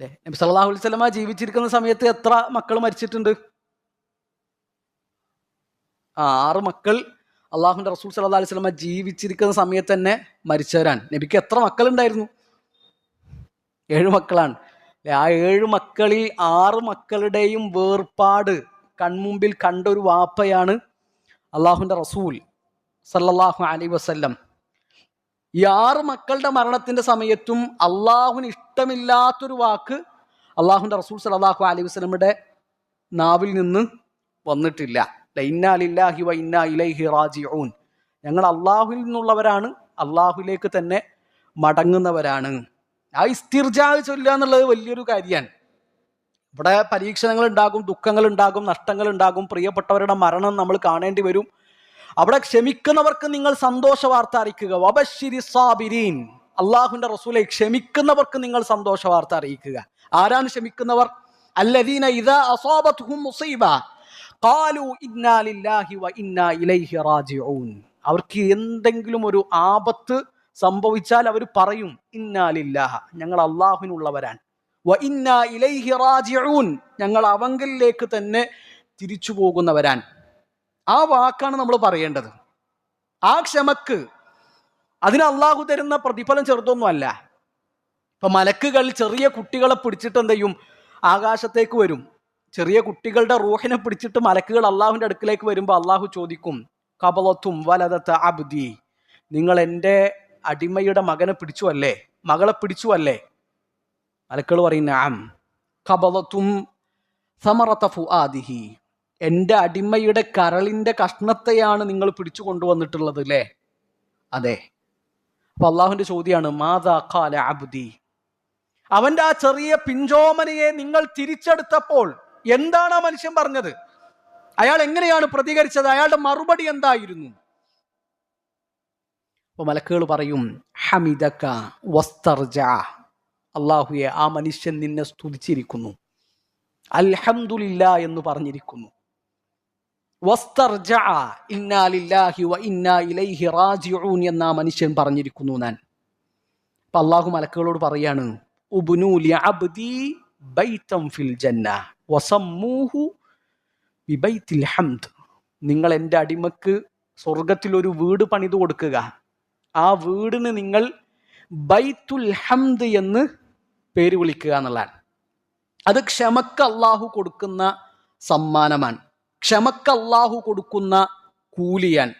അല്ലേ? നബി സല്ലല്ലാഹു അലൈഹി വസല്ലമ ജീവിച്ചിരിക്കുന്ന സമയത്ത് എത്ര മക്കൾ മരിച്ചിട്ടുണ്ട്? 6 മക്കൾ അള്ളാഹുവിൻ്റെ റസൂൽ സല്ലല്ലാഹു അലൈഹി വസല്ലമ ജീവിച്ചിരിക്കുന്ന സമയത്ത് തന്നെ മരിച്ചവരാണ്. നബിക്ക് എത്ര മക്കളുണ്ടായിരുന്നു? 7 മക്കളാണ്. ആ 7 മക്കളിൽ 6 മക്കളുടെയും വേർപാട് കൺമുമ്പിൽ കണ്ട ഒരു വാപ്പയാണ് അള്ളാഹുവിൻ്റെ റസൂൽ സല്ലല്ലാഹു അലൈഹി വസല്ലം. ഈ 6 മക്കളുടെ മരണത്തിന്റെ സമയത്തും അള്ളാഹുവിന് ഇഷ്ടമില്ലാത്തൊരു വാക്ക് അള്ളാഹുവിൻ്റെ റസൂൽ സല്ലല്ലാഹു അലൈഹി വസല്ലമയുടെ നാവിൽ നിന്ന് വന്നിട്ടില്ല. ഇന്നാ ലില്ലാഹി വ ഇന്നാ ഇലൈഹി റാജിഊൻ. ഞങ്ങൾ അള്ളാഹുവിൽ നിന്നുള്ളവരാണ്, അള്ളാഹുവിലേക്ക് തന്നെ മടങ്ങുന്നവരാണ്. ആ ഇസ്തിർജാ ചൊല്ലുക എന്നുള്ളത് വലിയൊരു കാര്യമാണ്. ഇവിടെ പരീക്ഷണങ്ങൾ ഉണ്ടാകും, ദുഃഖങ്ങൾ ഉണ്ടാകും, നഷ്ടങ്ങൾ ഉണ്ടാകും, പ്രിയപ്പെട്ടവരുടെ മരണം നമ്മൾ കാണേണ്ടി വരും. അവിടെ ക്ഷമിക്കുന്നവർക്ക് നിങ്ങൾ സന്തോഷ വാർത്ത അറിയിക്കുക. വബശ്ശിരി സാബിരീൻ. അള്ളാഹുവിന്റെ റസൂലെ, ക്ഷമിക്കുന്നവർക്ക് നിങ്ങൾ സന്തോഷ വാർത്ത അറിയിക്കുക. ആരാണ് ക്ഷമിക്കുന്നവർ? അല്ലദീന ഇദാ അസാബത്ഹും മുസീബ ഖാലു ഇന്നാ ലില്ലാഹി വ ഇന്നാ ഇലൈഹി റാജിഊൻ. അവർക്ക് എന്തെങ്കിലും ഒരു ആപത്ത് സംഭവിച്ചാൽ അവർ പറയും ഇന്നാ ലില്ലാഹ, ഞങ്ങൾ അള്ളാഹുവിനുള്ളവരാണ്, വ ഇന്നാ ഇലൈഹി റാജിഊൻ, ഞങ്ങൾ അവങ്കലിലേക്ക് തന്നെ തിരിച്ചു പോകുന്നവരാൻ. ആ വാക്കാണ് നമ്മൾ പറയേണ്ടത്. ആ ക്ഷമക്ക് അതിന് അള്ളാഹു തരുന്ന പ്രതിഫലം ചെറുതൊന്നുമല്ല. ഇപ്പൊ മലക്കുകൾ ചെറിയ കുട്ടികളെ പിടിച്ചിട്ട് എന്ത് ചെയ്യും? ആകാശത്തേക്ക് വരും. ചെറിയ കുട്ടികളുടെ റൂഹിനെ പിടിച്ചിട്ട് മലക്കുകൾ അള്ളാഹുവിന്റെ അടുക്കിലേക്ക് വരുമ്പോൾ അള്ളാഹു ചോദിക്കും, ഖബളത്തും വലദത അബ്ദി, നിങ്ങൾ എൻ്റെ അടിമയുടെ മകനെ പിടിച്ചു അല്ലേ, മകളെ പിടിച്ചു അല്ലേ? മലക്കുകൾ പറയും നഅം. ഖബളത്തും സമറത ഫുആദിഹി, എൻ്റെ അടിമയുടെ കരളിന്റെ കഷ്ണത്തെയാണ് നിങ്ങൾ പിടിച്ചു കൊണ്ടുവന്നിട്ടുള്ളത് അല്ലേ? അതെ. അപ്പൊ അള്ളാഹുവിന്റെ ചോദ്യമാണ്, മാദാ ഖാല അബ്ദി, അവന്റെ ആ ചെറിയ പിഞ്ചോമനയെ നിങ്ങൾ തിരിച്ചെടുത്തപ്പോൾ എന്താണ് ആ മനുഷ്യൻ പറഞ്ഞത്? അയാൾ എങ്ങനെയാണ് പ്രതികരിച്ചത്? അയാളുടെ മറുപടി എന്തായിരുന്നു? അപ്പൊ മലക്കുകൾ പറയും, ഹമിദക വസ്തർജഅ, അല്ലാഹുവേ, ആ മനുഷ്യൻ നിന്നെ സ്തുതിച്ചിരിക്കുന്നു, അൽഹംദുലില്ലാ എന്ന് പറഞ്ഞിരിക്കുന്നു. വസ്തർജഅ ഇന്നാ ലില്ലാഹി വ ഇന്നാ ഇലൈഹി റാജിഊൻ എന്ന ആ മനുഷ്യൻ പറഞ്ഞിരിക്കുന്നു. ഞാൻ അപ്പൊ അള്ളാഹു മലക്കുകളോട് പറയാണ്, ഉബ്നു ലിഅബ്ദി ബൈതൻ ഫിൽ ജന്ന വസമ്മൂഹു ബിബൈത്തിൽ ഹംദ്, നിങ്ങൾ എൻ്റെ അടിമക്ക് സ്വർഗത്തിൽ ഒരു വീട് പണിതു കൊടുക്കുക. ആ വീടിന് നിങ്ങൾ ബൈത്തുൽ ഹംദ് എന്ന് പേര് വിളിക്കുക എന്നുള്ളതാണ്. അത് ക്ഷമക്ക് അള്ളാഹു കൊടുക്കുന്ന സമ്മാനമാണ്, ക്ഷമക്ക് അള്ളാഹു കൊടുക്കുന്ന കൂലിയാൻ.